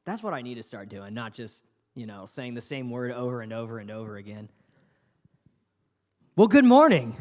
That's what I need to start doing, not just, saying the same word over and over and over again. Well, good morning.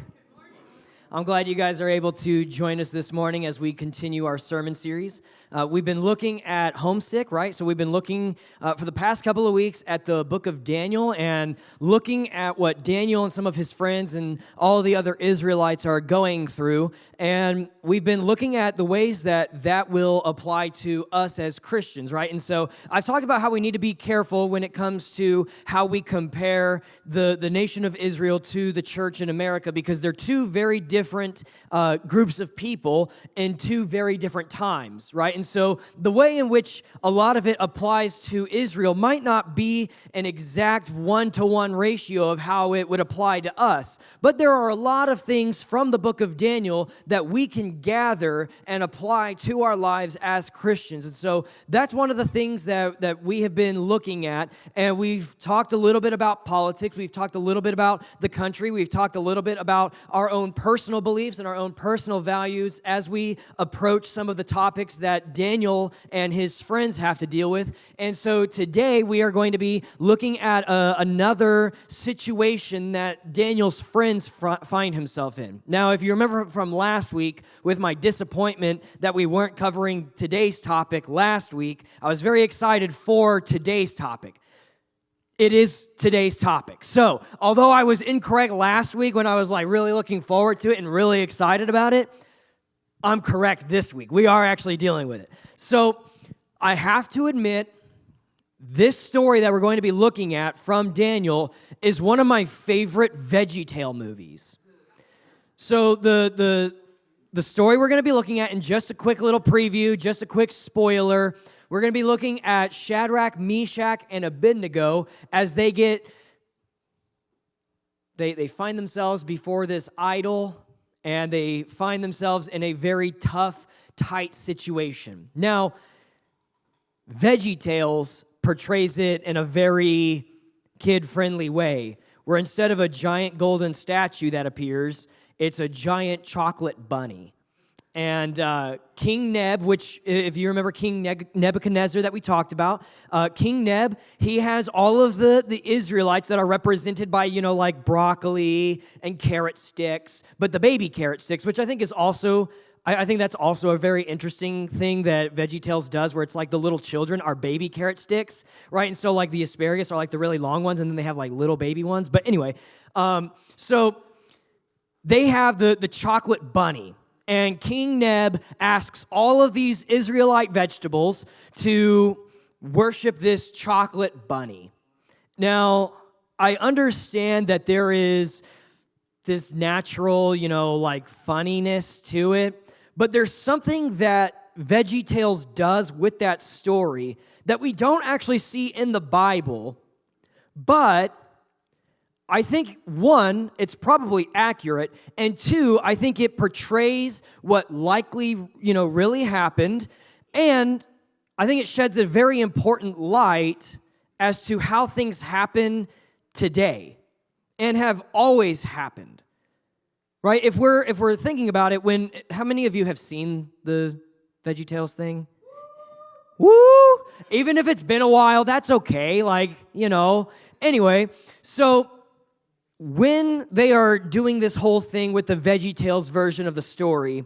I'm glad you guys are able to join us this morning as we continue our sermon series. We've been looking at Homesick, right? So we've been looking for the past couple of weeks at the book of Daniel and looking at what Daniel and some of his friends and all of the other Israelites are going through. And we've been looking at the ways that will apply to us as Christians, right? And so I've talked about how we need to be careful when it comes to how we compare the nation of Israel to the church in America, because they're two very different groups of people in two very different times, right? And so the way in which a lot of it applies to Israel might not be an exact one-to-one ratio of how it would apply to us, but there are a lot of things from the book of Daniel that we can gather and apply to our lives as Christians. And so that's one of the things that we have been looking at, and we've talked a little bit about politics, we've talked a little bit about the country, we've talked a little bit about our own personal beliefs and our own personal values as we approach some of the topics that Daniel and his friends have to deal with. And so today we are going to be looking at another situation that Daniel's friends find himself in. Now, if you remember from last week with my disappointment that we weren't covering today's topic last week, I was very excited for today's topic. It is today's topic. So, although I was incorrect last week when I was really looking forward to it and really excited about it, I'm correct this week. We are actually dealing with it. So, I have to admit, this story that we're going to be looking at from Daniel is one of my favorite VeggieTale movies. So, the story we're going to be looking at, in just a quick little preview, just a quick spoiler, we're going to be looking at Shadrach, Meshach, and Abednego as they find themselves before this idol, and they find themselves in a very tough, tight situation. Now, VeggieTales portrays it in a very kid-friendly way, where instead of a giant golden statue that appears, it's a giant chocolate bunny. And King Neb, which, if you remember King Nebuchadnezzar that we talked about, King Neb, he has all of the Israelites that are represented by, like broccoli and carrot sticks, but the baby carrot sticks, which I think is also, I think that's also a very interesting thing that VeggieTales does, where it's like the little children are baby carrot sticks, right? And so the asparagus are the really long ones, and then they have little baby ones. But anyway, so they have the chocolate bunny. And King Neb asks all of these Israelite vegetables to worship this chocolate bunny. Now, I understand that there is this natural, funniness to it, but there's something that VeggieTales does with that story that we don't actually see in the Bible, but I think, one, it's probably accurate, and two, I think it portrays what likely, really happened, and I think it sheds a very important light as to how things happen today and have always happened, right? If we're thinking about it, how many of you have seen the VeggieTales thing? Woo! Even if it's been a while, that's okay, Anyway, so when they are doing this whole thing with the VeggieTales version of the story,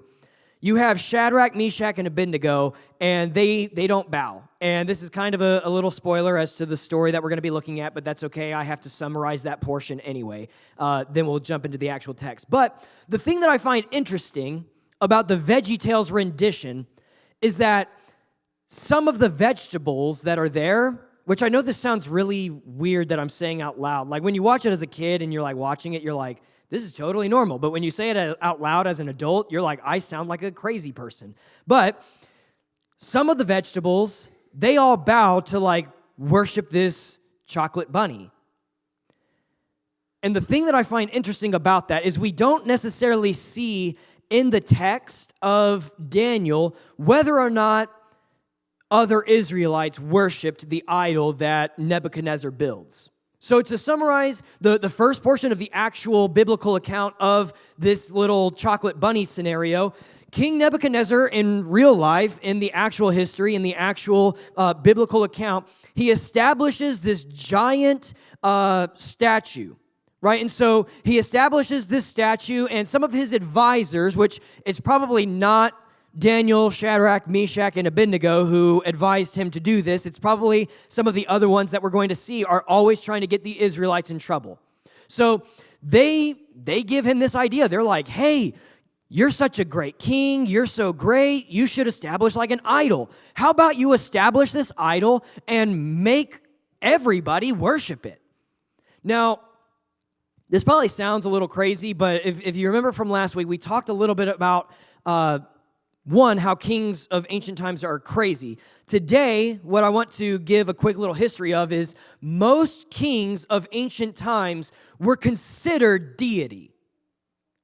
you have Shadrach, Meshach, and Abednego, and they don't bow. And this is kind of a little spoiler as to the story that we're going to be looking at, but that's okay. I have to summarize that portion anyway. Then we'll jump into the actual text. But the thing that I find interesting about the VeggieTales rendition is that some of the vegetables that are there, which I know this sounds really weird that I'm saying out loud. When you watch it as a kid and you're watching it, you're like, this is totally normal. But when you say it out loud as an adult, you're like, I sound like a crazy person. But some of the vegetables, they all bow to worship this chocolate bunny. And the thing that I find interesting about that is we don't necessarily see in the text of Daniel whether or not other Israelites worshipped the idol that Nebuchadnezzar builds. So to summarize the first portion of the actual biblical account of this little chocolate bunny scenario, King Nebuchadnezzar in real life, in the actual history, in the actual biblical account, he establishes this giant statue, right? And so he establishes this statue, and some of his advisors, which it's probably not Daniel, Shadrach, Meshach, and Abednego who advised him to do this. It's probably some of the other ones that we're going to see are always trying to get the Israelites in trouble. So they give him this idea. They're like, hey, you're such a great king. You're so great. You should establish like an idol. How about you establish this idol and make everybody worship it? Now, this probably sounds a little crazy, but if you remember from last week, we talked a little bit about one, how kings of ancient times are crazy. Today, what I want to give a quick little history of is most kings of ancient times were considered deity,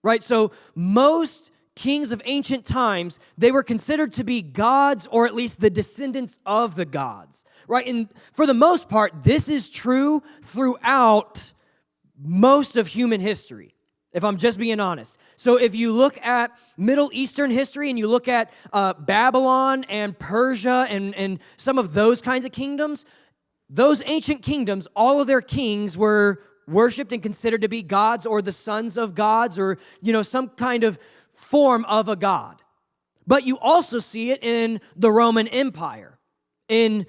right? So most kings of ancient times, they were considered to be gods or at least the descendants of the gods, right? And for the most part, this is true throughout most of human history, if I'm just being honest. So if you look at Middle Eastern history and you look at Babylon and Persia and some of those kinds of kingdoms, those ancient kingdoms, all of their kings were worshipped and considered to be gods or the sons of gods or, some kind of form of a god. But you also see it in the Roman Empire, in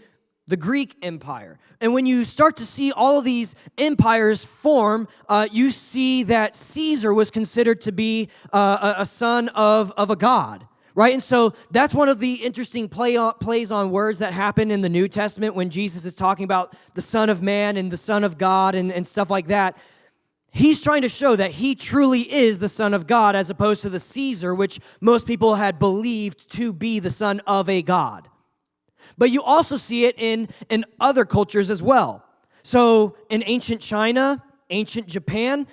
the Greek Empire. And when you start to see all of these empires form, you see that Caesar was considered to be a son of a god, right? And so that's one of the interesting plays on words that happen in the New Testament when Jesus is talking about the Son of Man and the Son of God and stuff like that. He's trying to show that he truly is the Son of God as opposed to the Caesar, which most people had believed to be the son of a god. But you also see it in other cultures as well. So in ancient China, ancient Japan,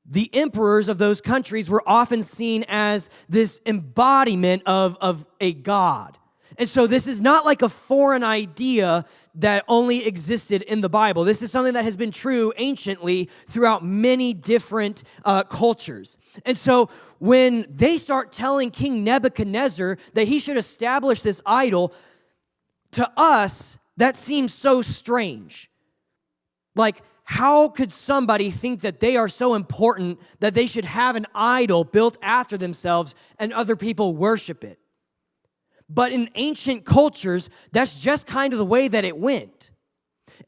the emperors of those countries were often seen as this embodiment of a god. And so this is not like a foreign idea that only existed in the Bible. This is something that has been true anciently throughout many different cultures. And so when they start telling King Nebuchadnezzar that he should establish this idol, to us, that seems so strange. Like, how could somebody think that they are so important that they should have an idol built after themselves and other people worship it? But in ancient cultures, that's just kind of the way that it went.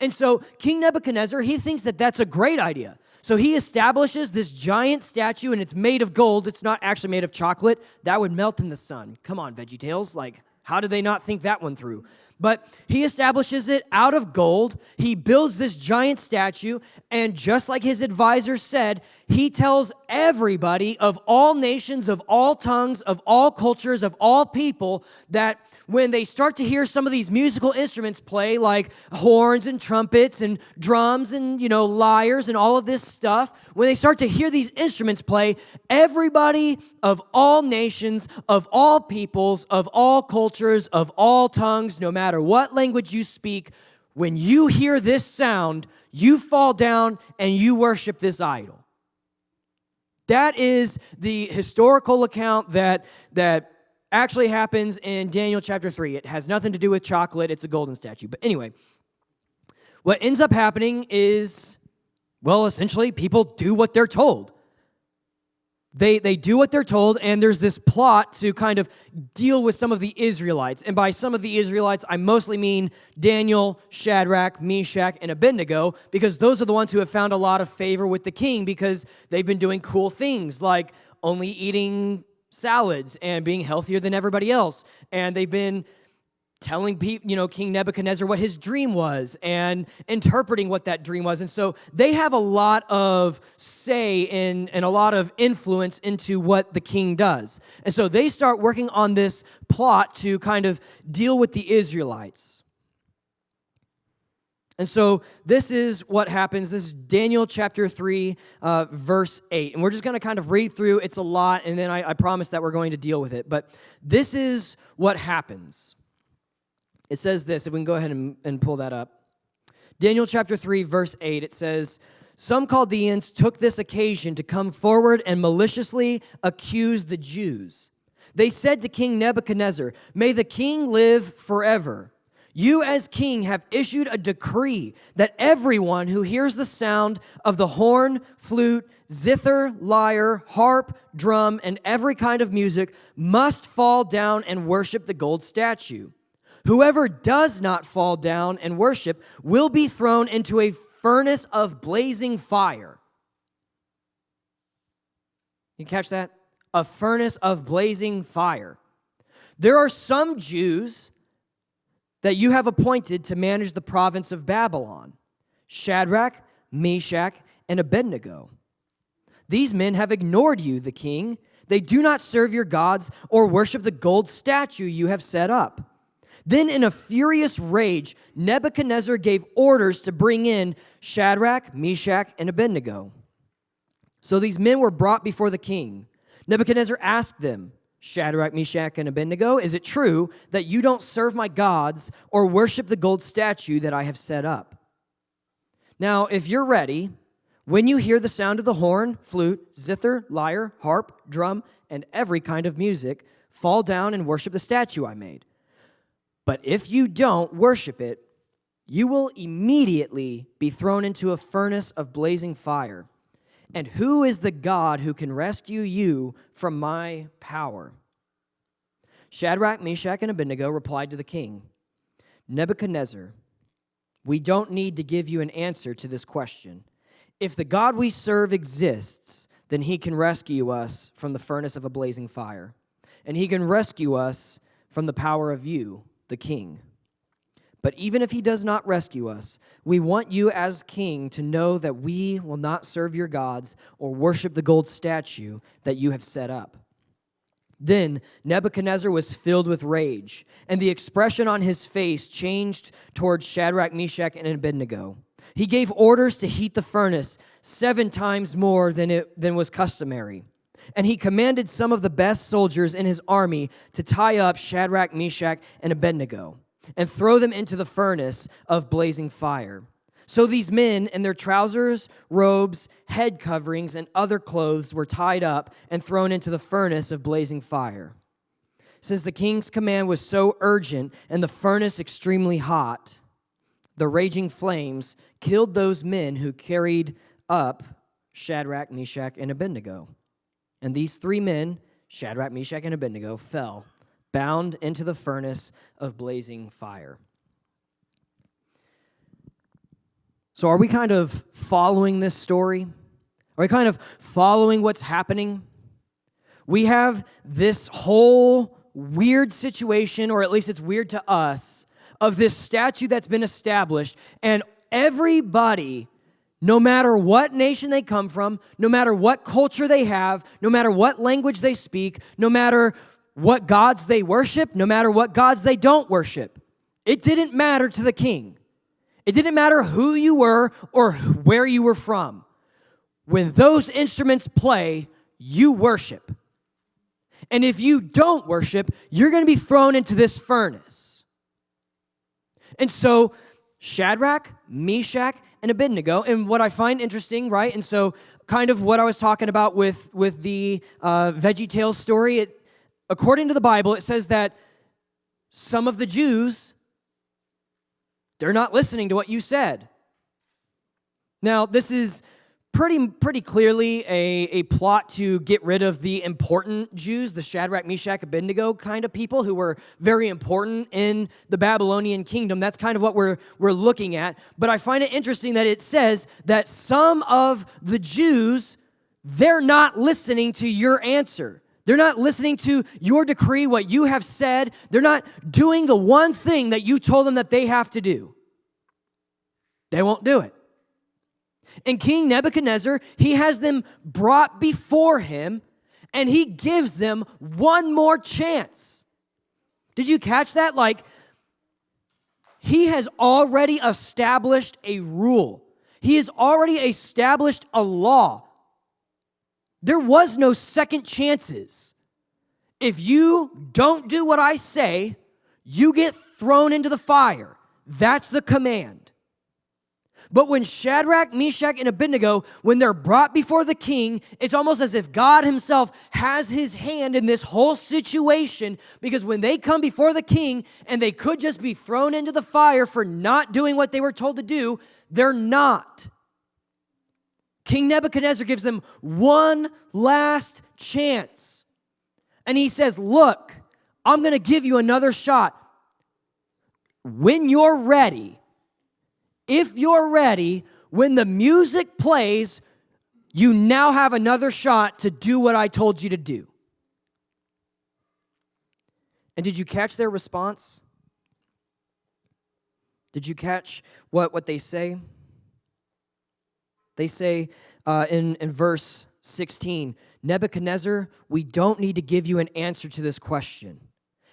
And so King Nebuchadnezzar, he thinks that that's a great idea. So he establishes this giant statue, and it's made of gold. It's not actually made of chocolate. That would melt in the sun. Come on, VeggieTales. Like, how did they not think that one through? But he establishes it out of gold. He builds this giant statue, and just like his advisor said, he tells everybody of all nations, of all tongues, of all cultures, of all people that when they start to hear some of these musical instruments play, like horns and trumpets and drums and, lyres and all of this stuff, when they start to hear these instruments play, everybody of all nations, of all peoples, of all cultures, of all tongues, no matter what language you speak, when you hear this sound, you fall down and you worship this idol. That is the historical account that actually happens in Daniel chapter 3. It has nothing to do with chocolate. It's a golden statue. But anyway, what ends up happening is, essentially people do what they're told. They do what they're told, and there's this plot to kind of deal with some of the Israelites. And by some of the Israelites, I mostly mean Daniel, Shadrach, Meshach, and Abednego, because those are the ones who have found a lot of favor with the king because they've been doing cool things like only eating salads and being healthier than everybody else. And they've been telling people, King Nebuchadnezzar what his dream was and interpreting what that dream was. And so they have a lot of say and a lot of influence into what the king does. And so they start working on this plot to kind of deal with the Israelites. And so this is what happens. This is Daniel chapter 3, verse 8. And we're just going to kind of read through. It's a lot, and then I promise that we're going to deal with it. But this is what happens. It says this, if we can go ahead and pull that up. Daniel chapter 3, verse 8, it says, "Some Chaldeans took this occasion to come forward and maliciously accuse the Jews. They said to King Nebuchadnezzar, "May the king live forever. You as king have issued a decree that everyone who hears the sound of the horn, flute, zither, lyre, harp, drum, and every kind of music must fall down and worship the gold statue. Whoever does not fall down and worship will be thrown into a furnace of blazing fire." You catch that? A furnace of blazing fire. There are some Jews that you have appointed to manage the province of Babylon: Shadrach, Meshach, and Abednego. These men have ignored you, the king. They do not serve your gods or worship the gold statue you have set up. Then in a furious rage, Nebuchadnezzar gave orders to bring in Shadrach, Meshach, and Abednego. So these men were brought before the king. Nebuchadnezzar asked them, "Shadrach, Meshach, and Abednego, is it true that you don't serve my gods or worship the gold statue that I have set up? Now, if you're ready, when you hear the sound of the horn, flute, zither, lyre, harp, drum, and every kind of music, fall down and worship the statue I made. But if you don't worship it, you will immediately be thrown into a furnace of blazing fire. And who is the God who can rescue you from my power?" Shadrach, Meshach, and Abednego replied to the king, "Nebuchadnezzar, we don't need to give you an answer to this question. If the God we serve exists, then he can rescue us from the furnace of a blazing fire, and he can rescue us from the power of you, the king. But even if he does not rescue us, we want you as king to know that we will not serve your gods or worship the gold statue that you have set up." Then Nebuchadnezzar was filled with rage, and the expression on his face changed towards Shadrach, Meshach, and Abednego. He gave orders to heat the furnace 7 times more than was customary. And he commanded some of the best soldiers in his army to tie up Shadrach, Meshach, and Abednego and throw them into the furnace of blazing fire. So these men in their trousers, robes, head coverings, and other clothes were tied up and thrown into the furnace of blazing fire. Since the king's command was so urgent and the furnace extremely hot, the raging flames killed those men who carried up Shadrach, Meshach, and Abednego. And these 3 men, Shadrach, Meshach, and Abednego, fell, bound into the furnace of blazing fire. So are we kind of following this story? Are we kind of following what's happening? We have this whole weird situation, or at least it's weird to us, of this statue that's been established, and everybody, no matter what nation they come from, no matter what culture they have, no matter what language they speak, no matter what gods they worship, no matter what gods they don't worship, it didn't matter to the king. It didn't matter who you were or where you were from. When those instruments play, you worship. And if you don't worship, you're going to be thrown into this furnace. And so Shadrach, Meshach, and Abednego, and what I find interesting, right? And so kind of what I was talking about with the VeggieTales story, according to the Bible, it says that some of the Jews, they're not listening to what you said. Now, this is pretty clearly a plot to get rid of the important Jews, the Shadrach, Meshach, Abednego kind of people who were very important in the Babylonian kingdom. That's kind of what we're looking at. But I find it interesting that it says that some of the Jews, they're not listening to your answer. They're not listening to your decree, what you have said. They're not doing the one thing that you told them that they have to do. They won't do it. And King Nebuchadnezzar, he has them brought before him, and he gives them one more chance. Did you catch that? Like, he has already established a rule. He has already established a law. There was no second chances. If you don't do what I say, you get thrown into the fire. That's the command. But when Shadrach, Meshach, and Abednego, when they're brought before the king, it's almost as if God himself has his hand in this whole situation, because when they come before the king and they could just be thrown into the fire for not doing what they were told to do, they're not. King Nebuchadnezzar gives them one last chance. And he says, look, I'm going to give you another shot. When you're ready, if you're ready, when the music plays, you now have another shot to do what I told you to do. And did you catch their response? Did you catch what they say? They say in verse 16, Nebuchadnezzar, we don't need to give you an answer to this question.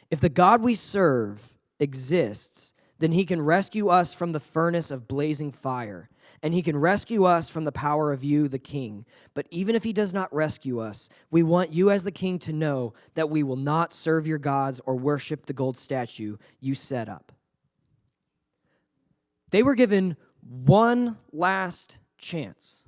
If the God we serve exists, then he can rescue us from the furnace of blazing fire, and he can rescue us from the power of you, the king. But even if he does not rescue us, we want you as the king to know that we will not serve your gods or worship the gold statue you set up. They were given one last chance.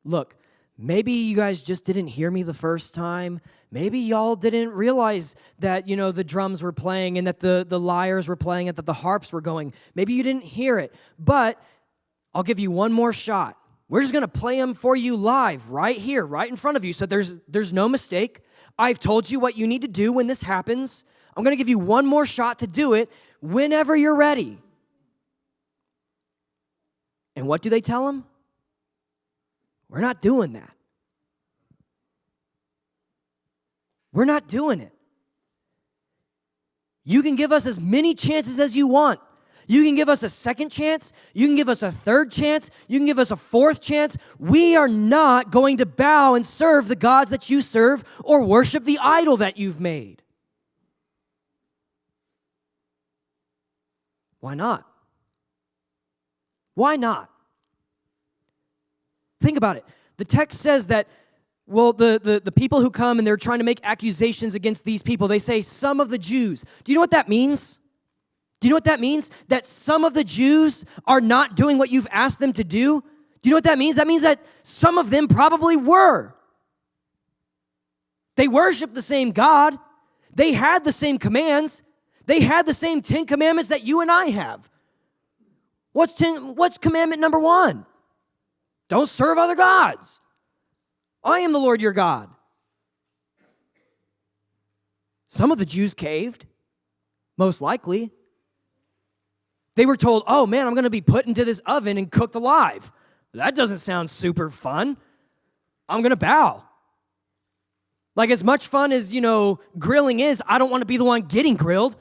Look, maybe you guys just didn't hear me the first time. Maybe y'all didn't realize that, the drums were playing and that the lyres were playing and that the harps were going. Maybe you didn't hear it, but I'll give you one more shot. We're just going to play them for you live right here, right in front of you, so there's no mistake. I've told you what you need to do when this happens. I'm going to give you one more shot to do it whenever you're ready. And what do they tell him? We're not doing that. We're not doing it. You can give us as many chances as you want. You can give us a second chance. You can give us a third chance. You can give us a fourth chance. We are not going to bow and serve the gods that you serve or worship the idol that you've made. Why not? Why not? Think about it. The text says that, the people who come and they're trying to make accusations against these people, they say some of the Jews. Do you know what that means? Do you know what that means? That some of the Jews are not doing what you've asked them to do? Do you know what that means? That means that some of them probably were. They worshiped the same God. They had the same commands. They had the same 10 commandments that you and I have. What's commandment number 1? Don't serve other gods. I am the Lord your God. Some of the Jews caved, most likely. They were told, oh man, I'm going to be put into this oven and cooked alive. That doesn't sound super fun. I'm going to bow. Like, as much fun as, grilling is, I don't want to be the one getting grilled.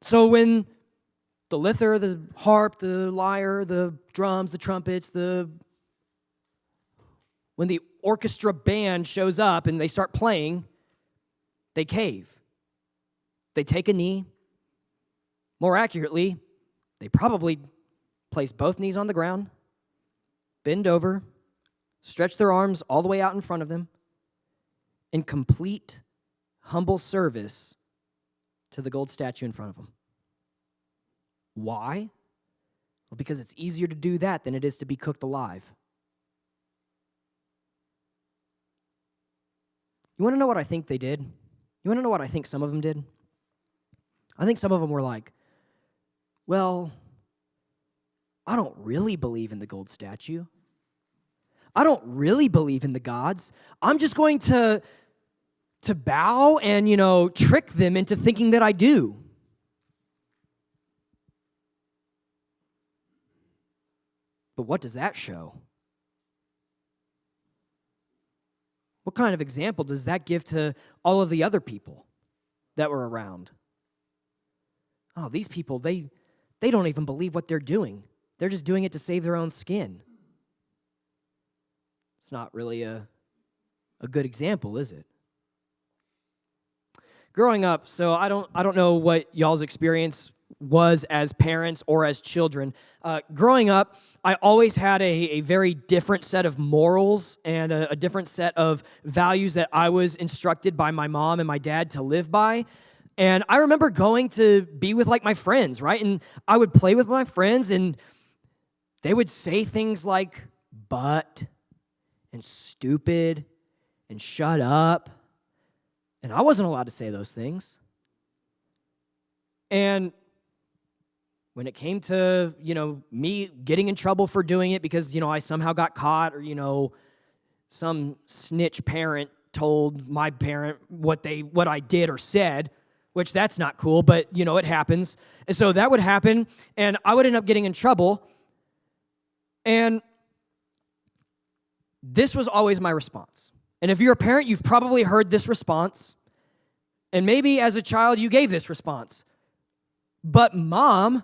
So when the lither, the harp, the lyre, the drums, the trumpets, when the orchestra band shows up and they start playing, they cave. They take a knee. More accurately, they probably place both knees on the ground, bend over, stretch their arms all the way out in front of them, in complete, humble service to the gold statue in front of them. Why? Well, because it's easier to do that than it is to be cooked alive. You want to know what I think they did? You want to know what I think some of them did? I think some of them were like, well, I don't really believe in the gold statue. I don't really believe in the gods. I'm just going to bow and, trick them into thinking that I do. But what does that show? What kind of example does that give to all of the other people that were around? Oh, these people, they don't even believe what they're doing. They're just doing it to save their own skin. It's not really a good example, is it? Growing up, so I don't know what y'all's experience was as parents or as children. Growing up, I always had a very different set of morals and a different set of values that I was instructed by my mom and my dad to live by. And I remember going to be with like my friends, right? And I would play with my friends and they would say things like but and stupid and shut up. And I wasn't allowed to say those things. And when it came to, me getting in trouble for doing it because, I somehow got caught or, some snitch parent told my parent what I did or said, which that's not cool, but, it happens. And so that would happen, and I would end up getting in trouble. And this was always my response. And if you're a parent, you've probably heard this response. And maybe as a child, you gave this response. But mom,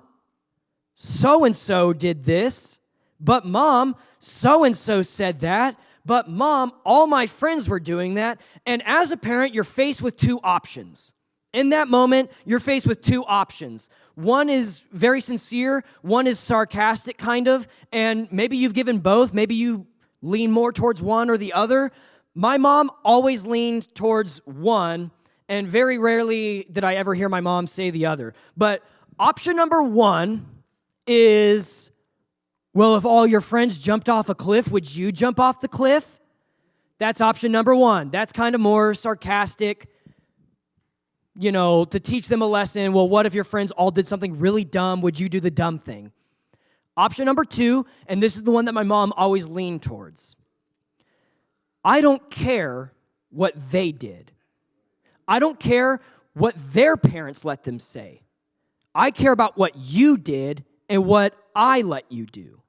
so-and-so did this. But mom, so-and-so said that. But mom, all my friends were doing that. And as a parent, you're faced with two options. In that moment, you're faced with two options. One is very sincere. One is sarcastic, kind of. And maybe you've given both. Maybe you lean more towards one or the other. My mom always leaned towards one, and very rarely did I ever hear my mom say the other. But option number one is, well, if all your friends jumped off a cliff, would you jump off the cliff? That's option number one. That's kind of more sarcastic, to teach them a lesson. Well, what if your friends all did something really dumb? Would you do the dumb thing? Option number two, and this is the one that my mom always leaned towards. I don't care what they did. I don't care what their parents let them say. I care about what you did and what I let you do.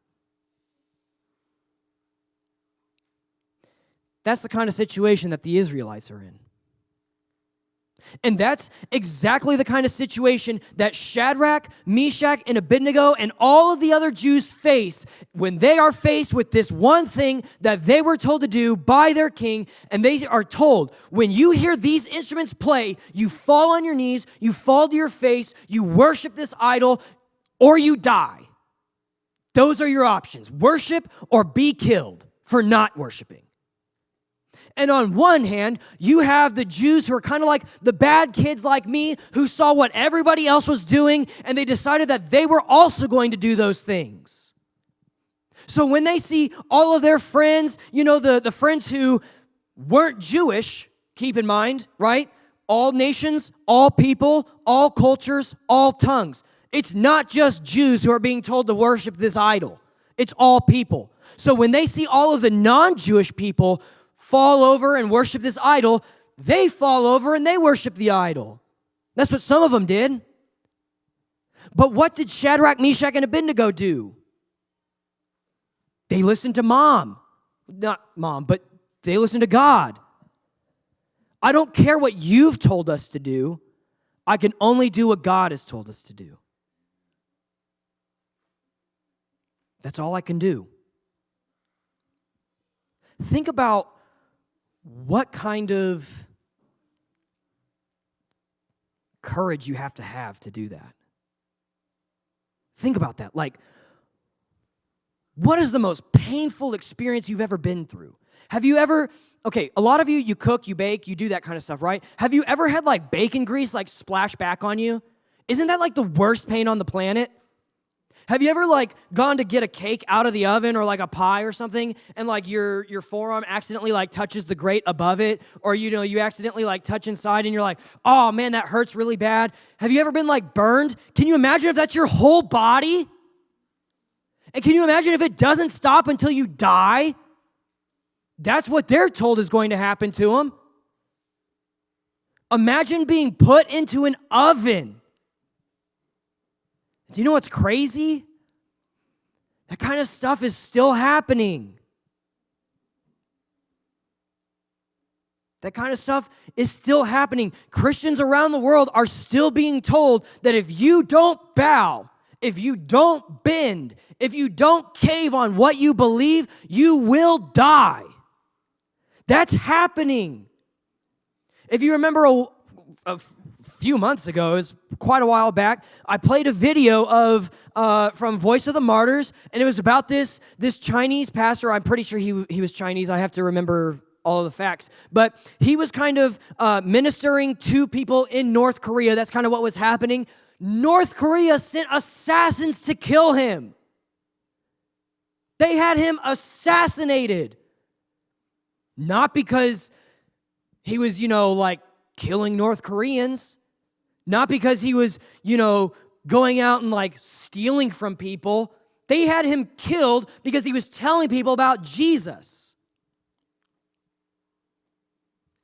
That's the kind of situation that the Israelites are in. And that's exactly the kind of situation that Shadrach, Meshach, and Abednego and all of the other Jews face when they are faced with this one thing that they were told to do by their king. And they are told, when you hear these instruments play, you fall on your knees, you fall to your face, you worship this idol, or you die. Those are your options. Worship or be killed for not worshiping. And on one hand, you have the Jews who are kind of like the bad kids like me who saw what everybody else was doing, and they decided that they were also going to do those things. So when they see all of their friends, the friends who weren't Jewish, keep in mind, right? All nations, all people, all cultures, all tongues. It's not just Jews who are being told to worship this idol. It's all people. So when they see all of the non-Jewish people fall over and worship this idol, they fall over and they worship the idol. That's what some of them did. But what did Shadrach, Meshach, and Abednego do? They listened to not mom, but they listened to God. I don't care what you've told us to do. I can only do what God has told us to do. That's all I can do. Think about what kind of courage you have to do that. Think about that. Like, what is the most painful experience you've ever been through? Have you ever, a lot of you cook, you bake, you do that kind of stuff, right? Have you ever had like bacon grease like splash back on you? Isn't that like the worst pain on the planet? Have you ever like gone to get a cake out of the oven or like a pie or something and like your forearm accidentally like touches the grate above it, or you accidentally like touch inside and you're like, oh man, that hurts really bad? Have you ever been like burned? Can you imagine if that's your whole body? And can you imagine if it doesn't stop until you die? That's what they're told is going to happen to them. Imagine being put into an oven. Do you know what's crazy? That kind of stuff is still happening. That kind of stuff is still happening. Christians around the world are still being told that if you don't bow, if you don't bend, if you don't cave on what you believe, you will die. That's happening. If you remember a few months ago, it was quite a while back, I played a video of from Voice of the Martyrs, and it was about this Chinese pastor. I'm pretty sure he was Chinese. I have to remember all of the facts. But he was kind of ministering to people in North Korea. That's kind of what was happening. North Korea sent assassins to kill him. They had him assassinated. Not because he was, like killing North Koreans. Not because he was, going out and like stealing from people. They had him killed because he was telling people about Jesus.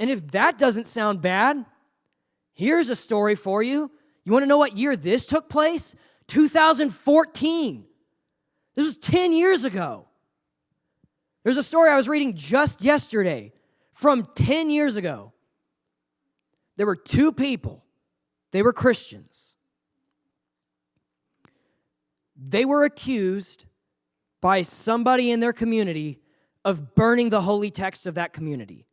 And if that doesn't sound bad, here's a story for you. You want to know what year this took place? 2014. This was 10 years ago. There's a story I was reading just yesterday from 10 years ago. There were two people. They were Christians. They were accused by somebody in their community of burning the holy text of that community.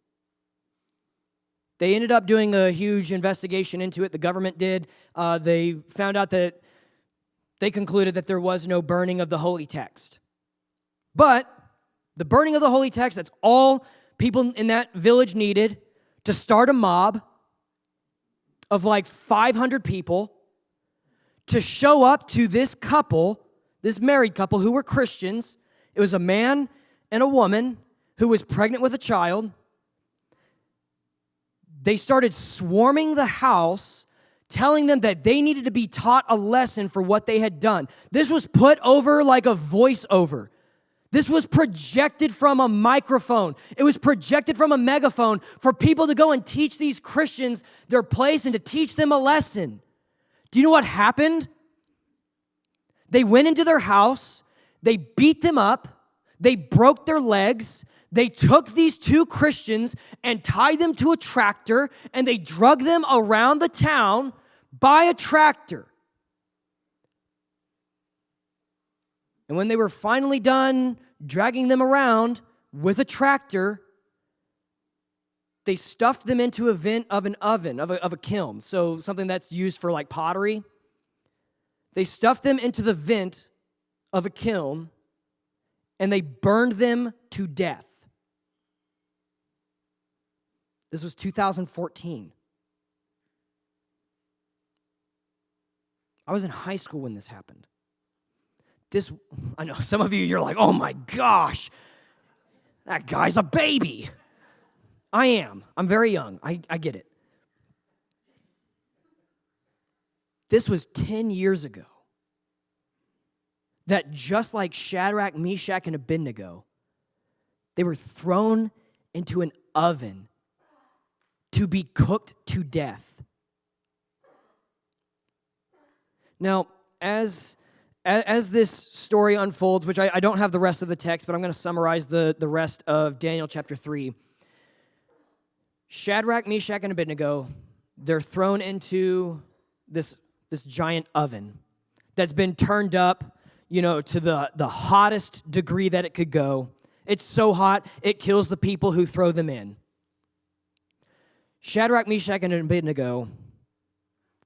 They ended up doing a huge investigation into it. The government did. They found out that they concluded that there was no burning of the holy text. But the burning of the holy text, that's all people in that village needed to start a mob of like 500 people to show up to this couple, this married couple who were Christians. It was a man and a woman who was pregnant with a child. They started swarming the house, telling them that they needed to be taught a lesson for what they had done. This was put over like a voiceover. This was projected from a microphone. It was projected from a megaphone for people to go and teach these Christians their place and to teach them a lesson. Do you know what happened? They went into their house, they beat them up, they broke their legs, they took these two Christians and tied them to a tractor, and they drug them around the town by a tractor. And when they were finally done dragging them around with a tractor, they stuffed them into a vent of an oven, of a kiln, so something that's used for like pottery. They stuffed them into the vent of a kiln, and they burned them to death. This was 2014. I was in high school when this happened. I know some of you, you're like, oh my gosh, that guy's a baby. I am. I'm very young. I get it. This was 10 years ago. That just like Shadrach, Meshach, and Abednego, they were thrown into an oven to be cooked to death. Now, as this story unfolds, which I don't have the rest of the text, but I'm going to summarize the rest of Daniel chapter 3. Shadrach, Meshach, and Abednego, they're thrown into this giant oven that's been turned up, to the hottest degree that it could go. It's so hot, it kills the people who throw them in. Shadrach, Meshach, and Abednego,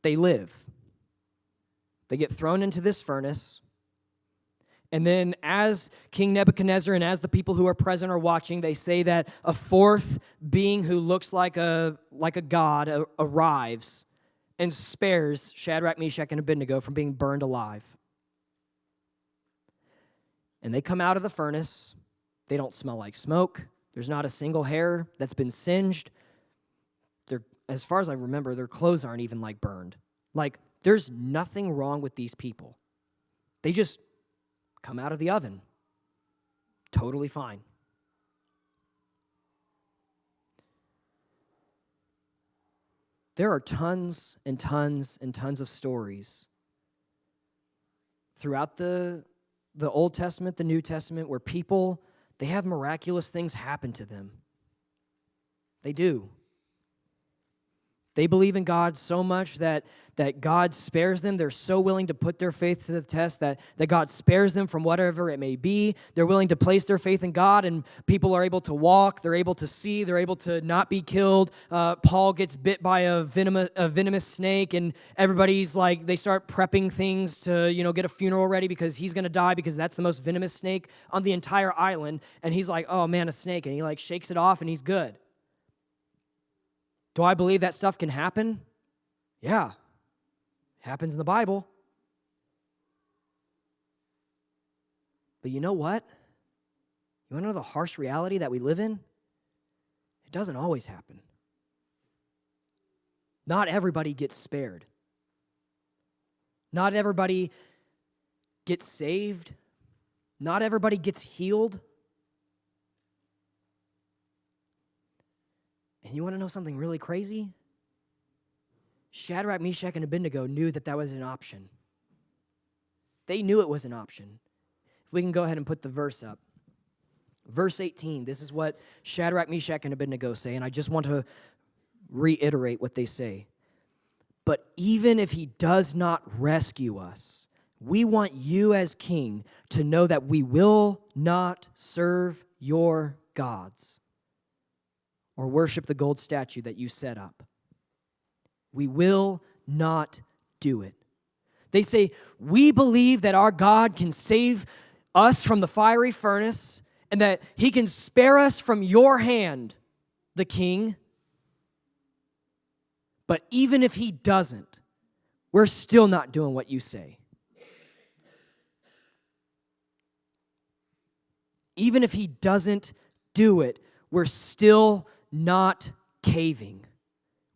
they live. They get thrown into this furnace. And then as King Nebuchadnezzar and as the people who are present are watching, they say that a fourth being who looks like a god arrives and spares Shadrach, Meshach, and Abednego from being burned alive. And they come out of the furnace. They don't smell like smoke. There's not a single hair that's been singed. As far as I remember, their clothes aren't even like burned. Like, there's nothing wrong with these people. They just come out of the oven. Totally fine. There are tons and tons and tons of stories throughout the Old Testament, the New Testament, where people, they have miraculous things happen to them. They do. They believe in God so much that God spares them. They're so willing to put their faith to the test that God spares them from whatever it may be. They're willing to place their faith in God, and people are able to walk. They're able to see. They're able to not be killed. Paul gets bit by a venomous snake, and everybody's like, they start prepping things to, get a funeral ready because he's going to die because that's the most venomous snake on the entire island. And he's like, oh man, a snake. And he shakes it off and he's good. Do I believe that stuff can happen? Yeah. Happens in the Bible. But you know what? You want to know the harsh reality that we live in? It doesn't always happen. Not everybody gets spared. Not everybody gets saved. Not everybody gets healed. And you want to know something really crazy? Shadrach, Meshach, and Abednego knew that was an option. They knew it was an option. We can go ahead and put the verse up. Verse 18, this is what Shadrach, Meshach, and Abednego say, and I just want to reiterate what they say. But even if he does not rescue us, we want you as king to know that we will not serve your gods or worship the gold statue that you set up. We will not do it. They say, we believe that our God can save us from the fiery furnace and that he can spare us from your hand, the king. But even if he doesn't, we're still not doing what you say. Even if he doesn't do it, we're still not caving.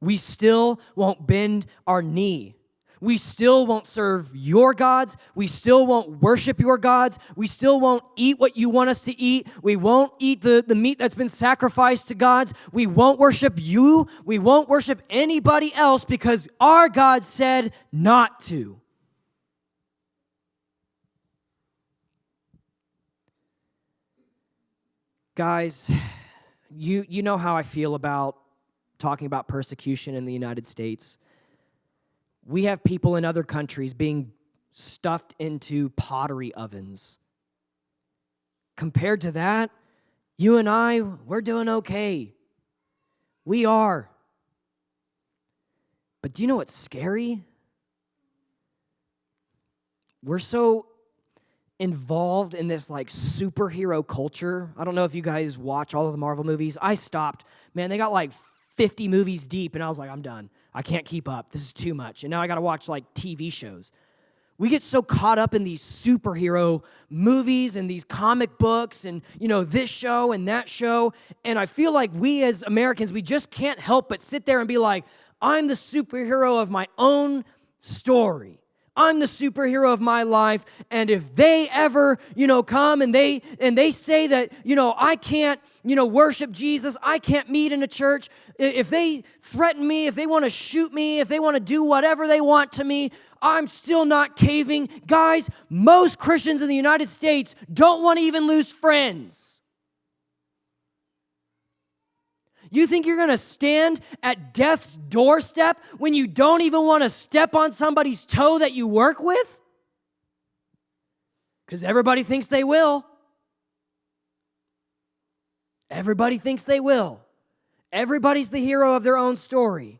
We still won't bend our knee. We still won't serve your gods. We still won't worship your gods. We still won't eat what you want us to eat. We won't eat the meat that's been sacrificed to gods. We won't worship you. We won't worship anybody else because our God said not to. Guys, you know how I feel about talking about persecution in the United States. We have people in other countries being stuffed into pottery ovens. Compared to that, you and I, we're doing okay. We are. But do you know what's scary? We're so involved in this superhero culture. I don't know if you guys watch all of the Marvel movies. I stopped. Man, they got 50 movies deep, and I was like, I'm done. I can't keep up. This is too much. And now I got to watch TV shows. We get so caught up in these superhero movies and these comic books and, this show and that show. And I feel like we as Americans, we just can't help but sit there and be like, I'm the superhero of my own story. I'm the superhero of my life, and if they ever, come and they say that, I can't, worship Jesus, I can't meet in a church, if they threaten me, if they want to shoot me, if they want to do whatever they want to me, I'm still not caving. Guys, most Christians in the United States don't want to even lose friends. You think you're going to stand at death's doorstep when you don't even want to step on somebody's toe that you work with? Because everybody thinks they will. Everybody thinks they will. Everybody's the hero of their own story.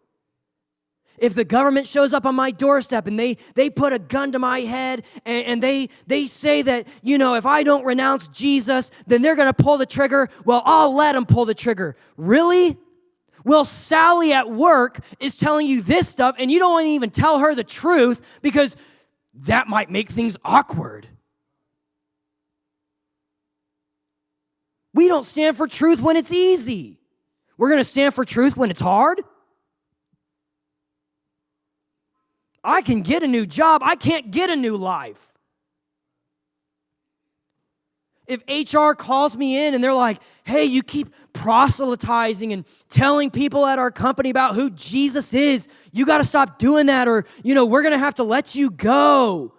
If the government shows up on my doorstep and they put a gun to my head and they say that, if I don't renounce Jesus, then they're going to pull the trigger, well, I'll let them pull the trigger. Really? Well, Sally at work is telling you this stuff and you don't want to even tell her the truth because that might make things awkward. We don't stand for truth when it's easy. We're going to stand for truth when it's hard. I can get a new job. I can't get a new life. If HR calls me in and they're like, hey, you keep proselytizing and telling people at our company about who Jesus is, you got to stop doing that or, we're going to have to let you go.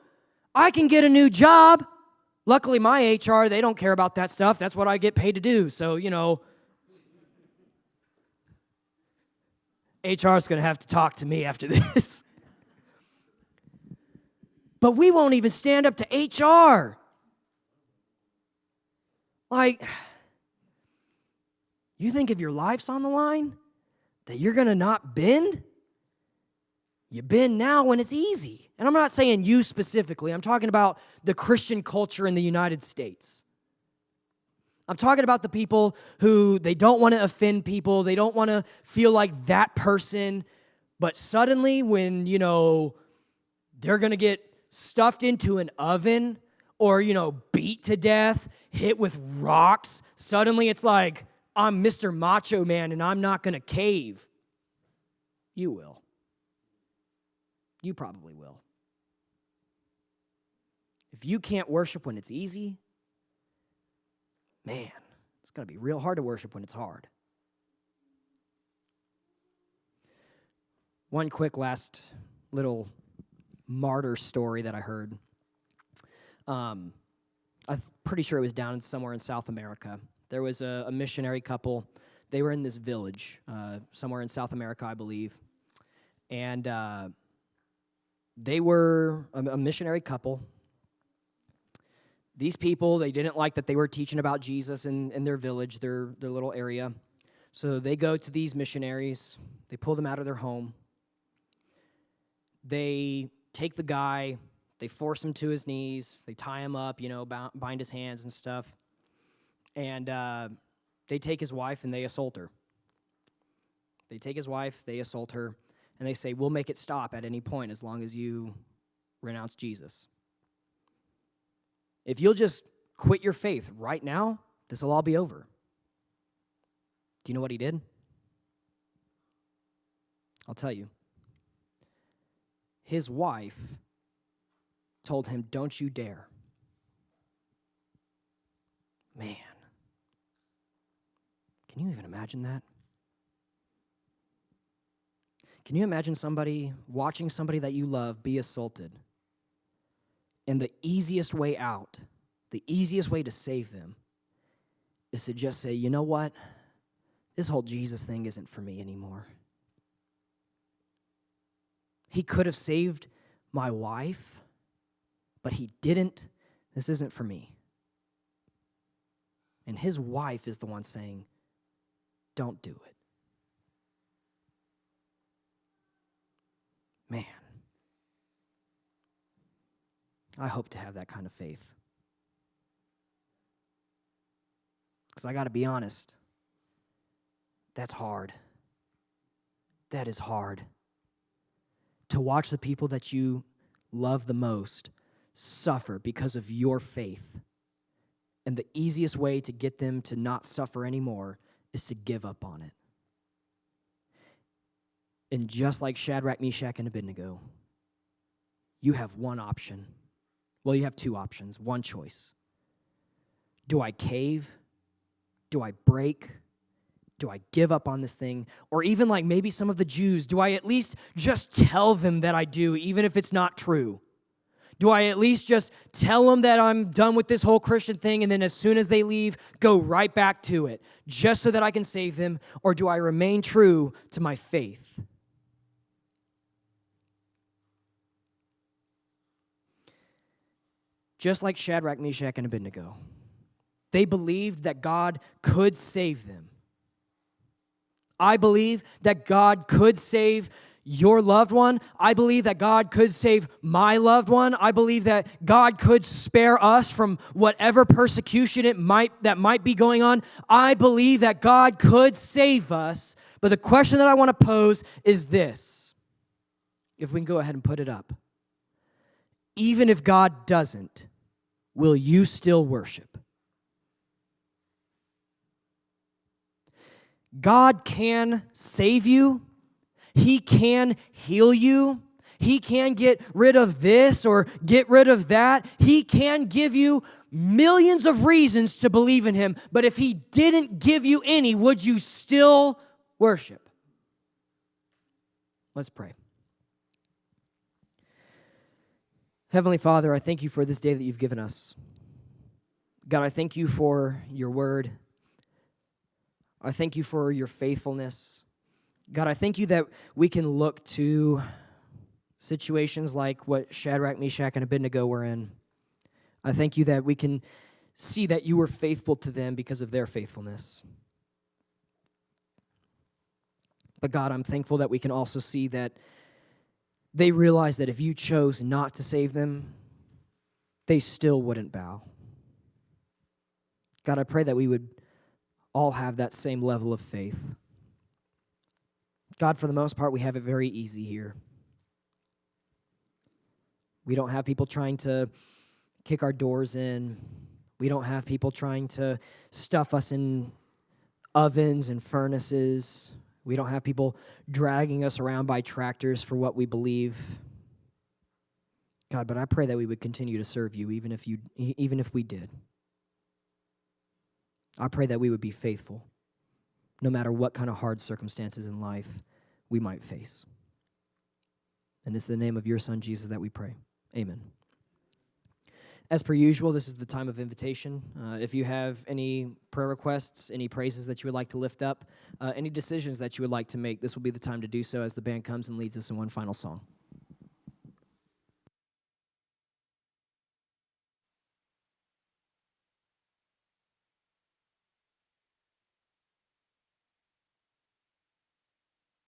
I can get a new job. Luckily, my HR, they don't care about that stuff. That's what I get paid to do. So, HR is going to have to talk to me after this. But we won't even stand up to HR. Like, you think if your life's on the line, that you're going to not bend? You bend now when it's easy. And I'm not saying you specifically. I'm talking about the Christian culture in the United States. I'm talking about the people who they don't want to offend people. They don't want to feel like that person. But suddenly when, they're going to get stuffed into an oven or, beat to death, hit with rocks, suddenly it's like, I'm Mr. Macho Man and I'm not going to cave. You will. You probably will. If you can't worship when it's easy, man, it's going to be real hard to worship when it's hard. One quick last little martyr story that I heard. I'm pretty sure it was down somewhere in South America. There was a missionary couple. They were in this village somewhere in South America, I believe. And they were a missionary couple. These people, they didn't like that they were teaching about Jesus in their village, their little area. So they go to these missionaries. They pull them out of their home. They take the guy. They force him to his knees. They tie him up, bind his hands and stuff. And they take his wife and they assault her. They take his wife, they assault her, and they say, we'll make it stop at any point as long as you renounce Jesus. If you'll just quit your faith right now, this will all be over. Do you know what he did? I'll tell you. His wife told him, don't you dare. Man. Can you even imagine that? Can you imagine watching somebody that you love be assaulted? And the easiest way out, the easiest way to save them is to just say, you know what? This whole Jesus thing isn't for me anymore. He could have saved my wife, but he didn't. This isn't for me. And his wife is the one saying, don't do it. Man, I hope to have that kind of faith. Because I got to be honest, that's hard. That is hard. To watch the people that you love the most suffer because of your faith. And the easiest way to get them to not suffer anymore is to give up on it. And just like Shadrach, Meshach, and Abednego, you have one option. Well, you have two options, one choice. Do I cave? Do I break? Do I give up on this thing? Or even like maybe some of the Jews, do I at least just tell them that I do, even if it's not true? Do I at least just tell them that I'm done with this whole Christian thing and then as soon as they leave, go right back to it, just so that I can save them? Or do I remain true to my faith? Just like Shadrach, Meshach, and Abednego, they believed that God could save them. I believe that God could save your loved one. I believe that God could save my loved one. I believe that God could spare us from whatever persecution that might be going on. I believe that God could save us. But the question that I want to pose is this. If we can go ahead and put it up. Even if God doesn't, will you still worship? God can save you. He can heal you. He can get rid of this or get rid of that. He can give you millions of reasons to believe in him. But if he didn't give you any, would you still worship? Let's pray. Heavenly Father, I thank you for this day that you've given us. God, I thank you for your word. I thank you for your faithfulness. God, I thank you that we can look to situations like what Shadrach, Meshach, and Abednego were in. I thank you that we can see that you were faithful to them because of their faithfulness. But God, I'm thankful that we can also see that they realized that if you chose not to save them, they still wouldn't bow. God, I pray that we would all have that same level of faith. God, for the most part, we have it very easy here. We don't have people trying to kick our doors in. We don't have people trying to stuff us in ovens and furnaces. We don't have people dragging us around by tractors for what we believe. God, but I pray that we would continue to serve you even if we did. I pray that we would be faithful no matter what kind of hard circumstances in life we might face. And it's in the name of your Son, Jesus, that we pray. Amen. As per usual, this is the time of invitation. If you have any prayer requests, any praises that you would like to lift up, any decisions that you would like to make, this will be the time to do so as the band comes and leads us in one final song.